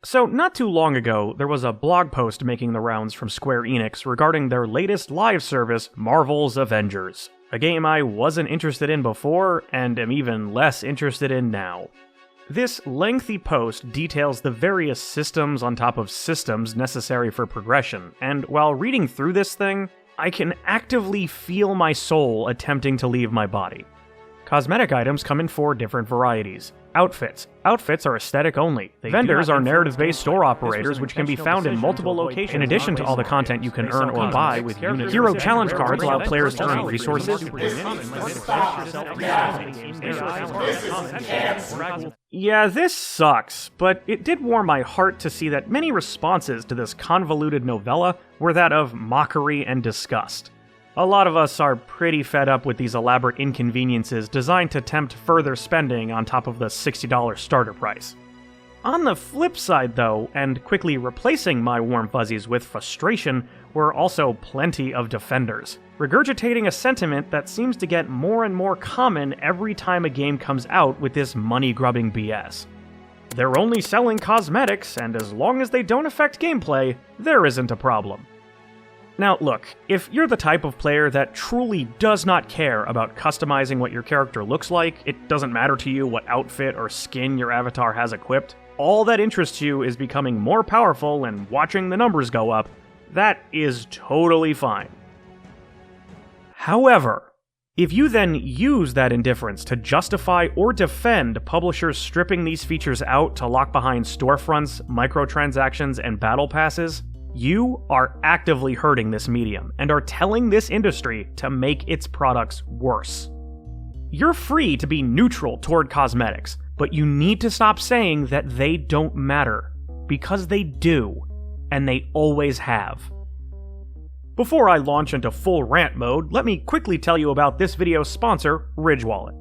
So, not too long ago, there was a blog post making the rounds from Square Enix regarding their latest live service, Marvel's Avengers, a game I wasn't interested in before, and am even less interested in now. This lengthy post details the various systems on top of systems necessary for progression, and while reading through this thing, I can actively feel my soul attempting to leave my body. Cosmetic items come in 4 different varieties. Outfits. Outfits are aesthetic only. Vendors are narrative-based store operators which can be found in multiple locations in addition to all the content you can earn or buy with units. Hero challenge cards allow players to earn resources. Yeah, this sucks, but it did warm my heart to see that many responses to this convoluted novella were that of mockery and disgust. A lot of us are pretty fed up with these elaborate inconveniences designed to tempt further spending on top of the $60 starter price. On the flip side, though, and quickly replacing my warm fuzzies with frustration, were also plenty of defenders, regurgitating a sentiment that seems to get more and more common every time a game comes out with this money-grubbing BS. They're only selling cosmetics, and as long as they don't affect gameplay, there isn't a problem. Now look, if you're the type of player that truly does not care about customizing what your character looks like, it doesn't matter to you what outfit or skin your avatar has equipped, all that interests you is becoming more powerful and watching the numbers go up, that is totally fine. However, if you then use that indifference to justify or defend publishers stripping these features out to lock behind storefronts, microtransactions, and battle passes, you are actively hurting this medium and are telling this industry to make its products worse. You're free to be neutral toward cosmetics, but you need to stop saying that they don't matter, because they do, and they always have. Before I launch into full rant mode, let me quickly tell you about this video's sponsor, Ridge Wallet.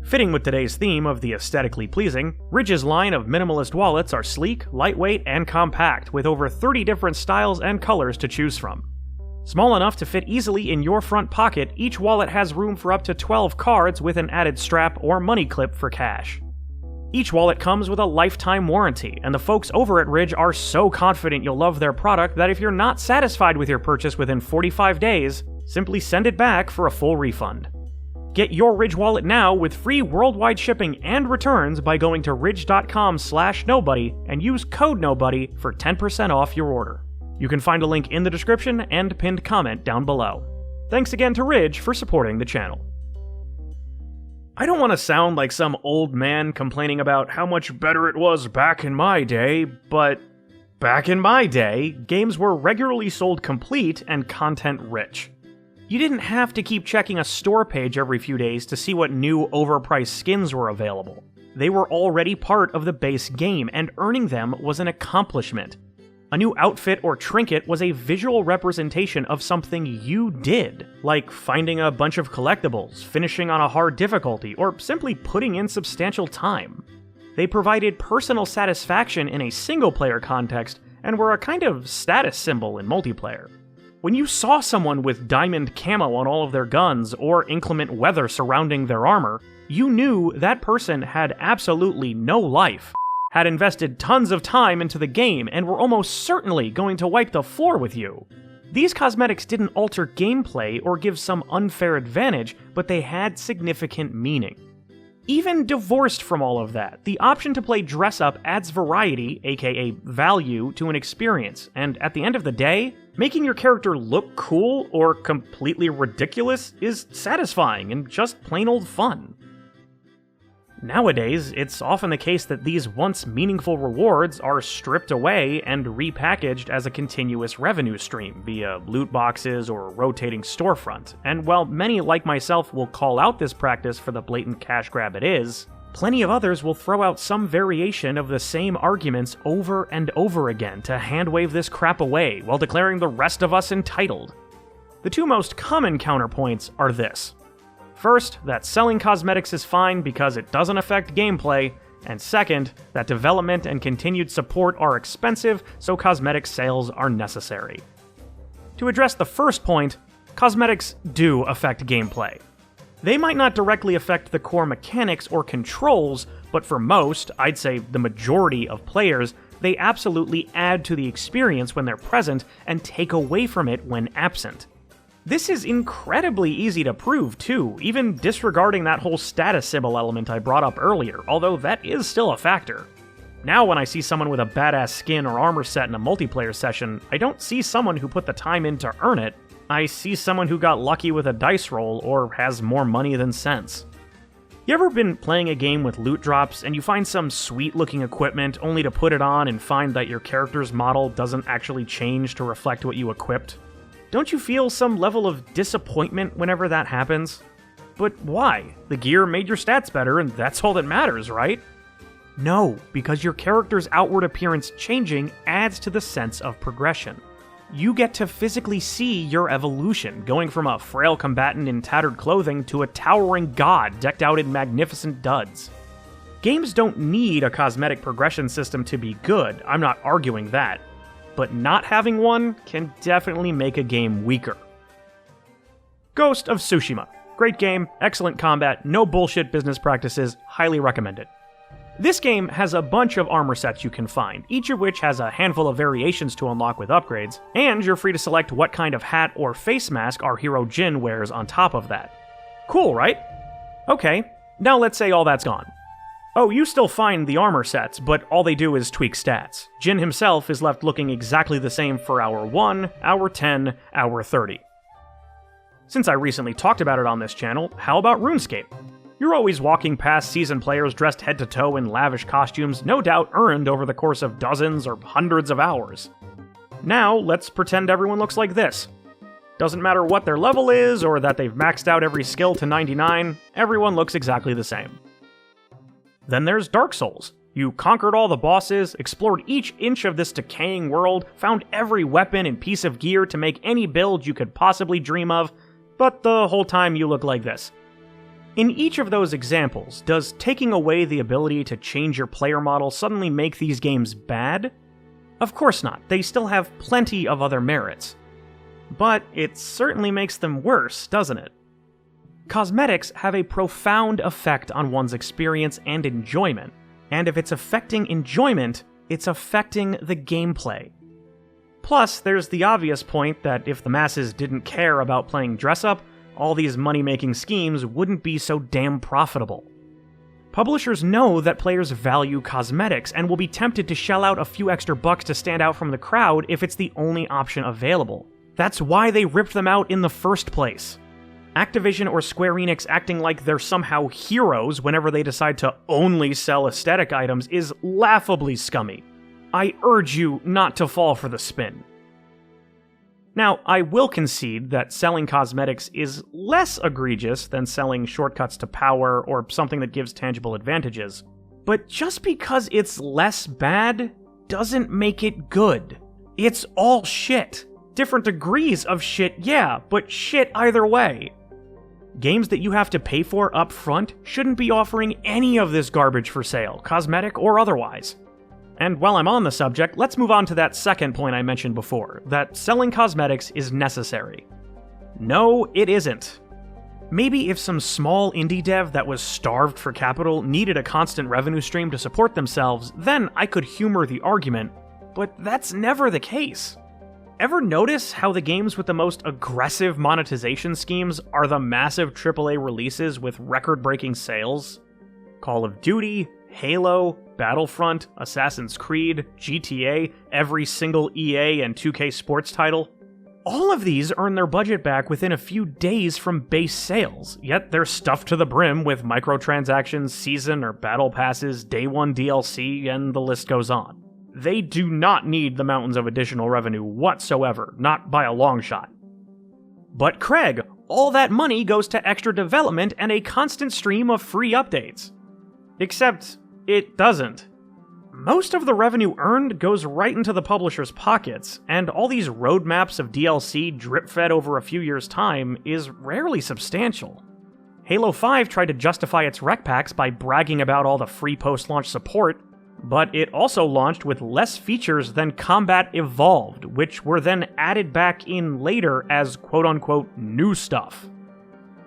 Fitting with today's theme of the aesthetically pleasing, Ridge's line of minimalist wallets are sleek, lightweight, and compact, with over 30 different styles and colors to choose from. Small enough to fit easily in your front pocket, each wallet has room for up to 12 cards with an added strap or money clip for cash. Each wallet comes with a lifetime warranty, and the folks over at Ridge are so confident you'll love their product that if you're not satisfied with your purchase within 45 days, simply send it back for a full refund. Get your Ridge wallet now with free worldwide shipping and returns by going to ridge.com/nobody and use code NOBODY for 10% off your order. You can find a link in the description and pinned comment down below. Thanks again to Ridge for supporting the channel. I don't want to sound like some old man complaining about how much better it was back in my day, but back in my day, games were regularly sold complete and content-rich. You didn't have to keep checking a store page every few days to see what new overpriced skins were available. They were already part of the base game, and earning them was an accomplishment. A new outfit or trinket was a visual representation of something you did, like finding a bunch of collectibles, finishing on a hard difficulty, or simply putting in substantial time. They provided personal satisfaction in a single-player context, and were a kind of status symbol in multiplayer. When you saw someone with diamond camo on all of their guns or inclement weather surrounding their armor, you knew that person had absolutely no life, had invested tons of time into the game, and were almost certainly going to wipe the floor with you. These cosmetics didn't alter gameplay or give some unfair advantage, but they had significant meaning. Even divorced from all of that, the option to play dress-up adds variety, aka value, to an experience, and at the end of the day, making your character look cool or completely ridiculous is satisfying and just plain old fun. Nowadays, it's often the case that these once meaningful rewards are stripped away and repackaged as a continuous revenue stream via loot boxes or rotating storefront, and while many like myself will call out this practice for the blatant cash grab it is, plenty of others will throw out some variation of the same arguments over and over again to handwave this crap away while declaring the rest of us entitled. The two most common counterpoints are this. First, that selling cosmetics is fine because it doesn't affect gameplay, and second, that development and continued support are expensive, so cosmetic sales are necessary. To address the first point, cosmetics do affect gameplay. They might not directly affect the core mechanics or controls, but for most, I'd say the majority of players, they absolutely add to the experience when they're present and take away from it when absent. This is incredibly easy to prove too, even disregarding that whole status symbol element I brought up earlier, although that is still a factor. Now when I see someone with a badass skin or armor set in a multiplayer session, I don't see someone who put the time in to earn it, I see someone who got lucky with a dice roll or has more money than sense. You ever been playing a game with loot drops and you find some sweet looking equipment only to put it on and find that your character's model doesn't actually change to reflect what you equipped? Don't you feel some level of disappointment whenever that happens? But why? The gear made your stats better and that's all that matters, right? No, because your character's outward appearance changing adds to the sense of progression. You get to physically see your evolution, going from a frail combatant in tattered clothing to a towering god decked out in magnificent duds. Games don't need a cosmetic progression system to be good, I'm not arguing that, but not having one can definitely make a game weaker. Ghost of Tsushima. Great game, excellent combat, no bullshit business practices, highly recommend it. This game has a bunch of armor sets you can find, each of which has a handful of variations to unlock with upgrades, and you're free to select what kind of hat or face mask our hero Jin wears on top of that. Cool, right? Okay, now let's say all that's gone. Oh, you still find the armor sets, but all they do is tweak stats. Jin himself is left looking exactly the same for Hour 1, Hour 10, Hour 30. Since I recently talked about it on this channel, how about RuneScape? You're always walking past seasoned players dressed head to toe in lavish costumes, no doubt earned over the course of dozens or hundreds of hours. Now, let's pretend everyone looks like this. Doesn't matter what their level is, or that they've maxed out every skill to 99, everyone looks exactly the same. Then there's Dark Souls. You conquered all the bosses, explored each inch of this decaying world, found every weapon and piece of gear to make any build you could possibly dream of, but the whole time you look like this. In each of those examples, does taking away the ability to change your player model suddenly make these games bad? Of course not, they still have plenty of other merits. But it certainly makes them worse, doesn't it? Cosmetics have a profound effect on one's experience and enjoyment, and if it's affecting enjoyment, it's affecting the gameplay. Plus, there's the obvious point that if the masses didn't care about playing dress-up, all these money-making schemes wouldn't be so damn profitable. Publishers know that players value cosmetics and will be tempted to shell out a few extra bucks to stand out from the crowd if it's the only option available. That's why they ripped them out in the first place. Activision or Square Enix acting like they're somehow heroes whenever they decide to only sell aesthetic items is laughably scummy. I urge you not to fall for the spin. Now, I will concede that selling cosmetics is less egregious than selling shortcuts to power or something that gives tangible advantages, but just because it's less bad doesn't make it good. It's all shit. Different degrees of shit, yeah, but shit either way. Games that you have to pay for up front shouldn't be offering any of this garbage for sale, cosmetic or otherwise. And while I'm on the subject, let's move on to that second point I mentioned before, that selling cosmetics is necessary. No, it isn't. Maybe if some small indie dev that was starved for capital needed a constant revenue stream to support themselves, then I could humor the argument, but that's never the case. Ever notice how the games with the most aggressive monetization schemes are the massive AAA releases with record-breaking sales? Call of Duty, Halo, Battlefront, Assassin's Creed, GTA, every single EA and 2K sports title. All of these earn their budget back within a few days from base sales, yet they're stuffed to the brim with microtransactions, season or battle passes, day one DLC, and the list goes on. They do not need the mountains of additional revenue whatsoever, not by a long shot. But Craig, all that money goes to extra development and a constant stream of free updates. Except, it doesn't. Most of the revenue earned goes right into the publisher's pockets, and all these roadmaps of DLC drip-fed over a few years' time is rarely substantial. Halo 5 tried to justify its rec packs by bragging about all the free post-launch support, but it also launched with less features than Combat Evolved, which were then added back in later as quote-unquote new stuff.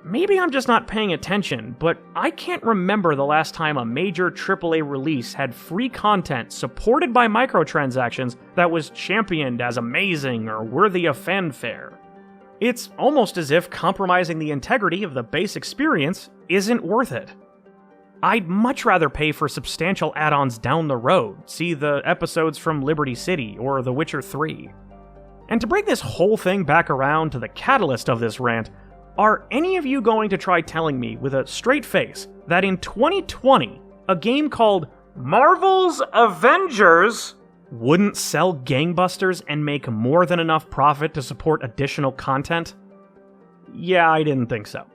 maybe I'm just not paying attention, but I can't remember the last time a major AAA release had free content supported by microtransactions that was championed as amazing or worthy of fanfare. It's almost as if compromising the integrity of the base experience isn't worth it. I'd much rather pay for substantial add-ons down the road, see the episodes from Liberty City or The Witcher 3. And to bring this whole thing back around to the catalyst of this rant, are any of you going to try telling me with a straight face that in 2020, a game called Marvel's Avengers wouldn't sell gangbusters and make more than enough profit to support additional content? Yeah, I didn't think so.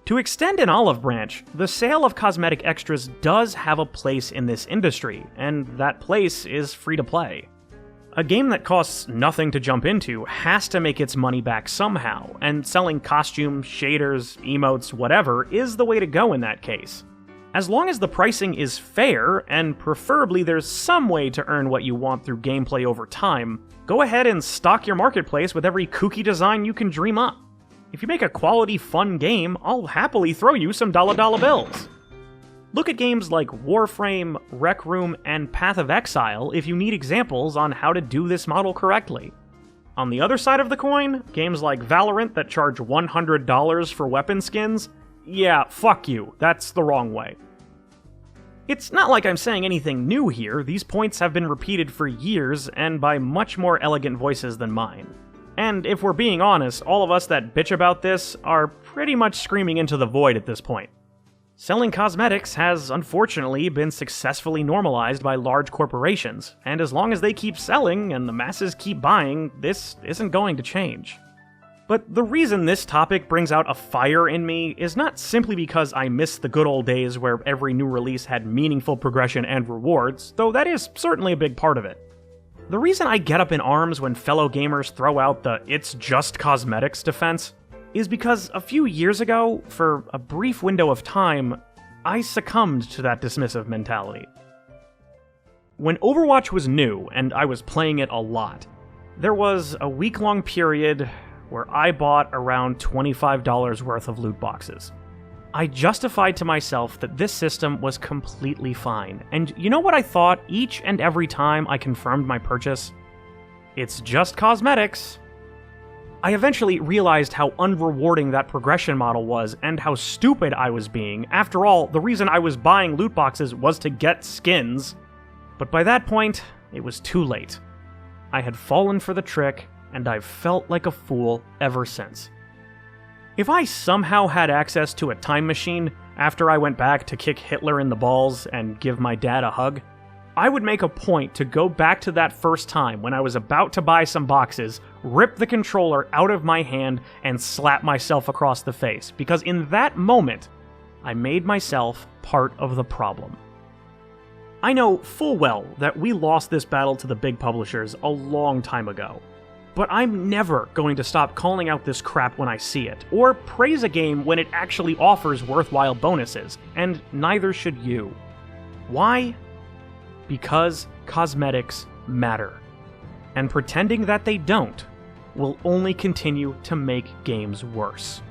To extend an olive branch, the sale of cosmetic extras does have a place in this industry, and that place is free to play. A game that costs nothing to jump into has to make its money back somehow, and selling costumes, shaders, emotes, whatever is the way to go in that case. As long as the pricing is fair, and preferably there's some way to earn what you want through gameplay over time, go ahead and stock your marketplace with every kooky design you can dream up. If you make a quality, fun game, I'll happily throw you some dollar bills. Look at games like Warframe, Rec Room, and Path of Exile if you need examples on how to do this model correctly. On the other side of the coin, games like Valorant that charge $100 for weapon skins, yeah, fuck you, that's the wrong way. It's not like I'm saying anything new here, these points have been repeated for years and by much more elegant voices than mine. And if we're being honest, all of us that bitch about this are pretty much screaming into the void at this point. Selling cosmetics has unfortunately been successfully normalized by large corporations, and as long as they keep selling and the masses keep buying, this isn't going to change. But the reason this topic brings out a fire in me is not simply because I miss the good old days where every new release had meaningful progression and rewards, though that is certainly a big part of it. The reason I get up in arms when fellow gamers throw out the "it's just cosmetics" defense is because a few years ago, for a brief window of time, I succumbed to that dismissive mentality. When Overwatch was new, and I was playing it a lot, there was a week-long period where I bought around $25 worth of loot boxes. I justified to myself that this system was completely fine, and you know what I thought each and every time I confirmed my purchase? It's just cosmetics. I eventually realized how unrewarding that progression model was and how stupid I was being. After all, the reason I was buying loot boxes was to get skins. But by that point, it was too late. I had fallen for the trick, and I've felt like a fool ever since. If I somehow had access to a time machine after I went back to kick Hitler in the balls and give my dad a hug, I would make a point to go back to that first time when I was about to buy some boxes, rip the controller out of my hand, and slap myself across the face, because in that moment, I made myself part of the problem. I know full well that we lost this battle to the big publishers a long time ago, but I'm never going to stop calling out this crap when I see it, or praise a game when it actually offers worthwhile bonuses, and neither should you. Why? Because cosmetics matter. And pretending that they don't will only continue to make games worse.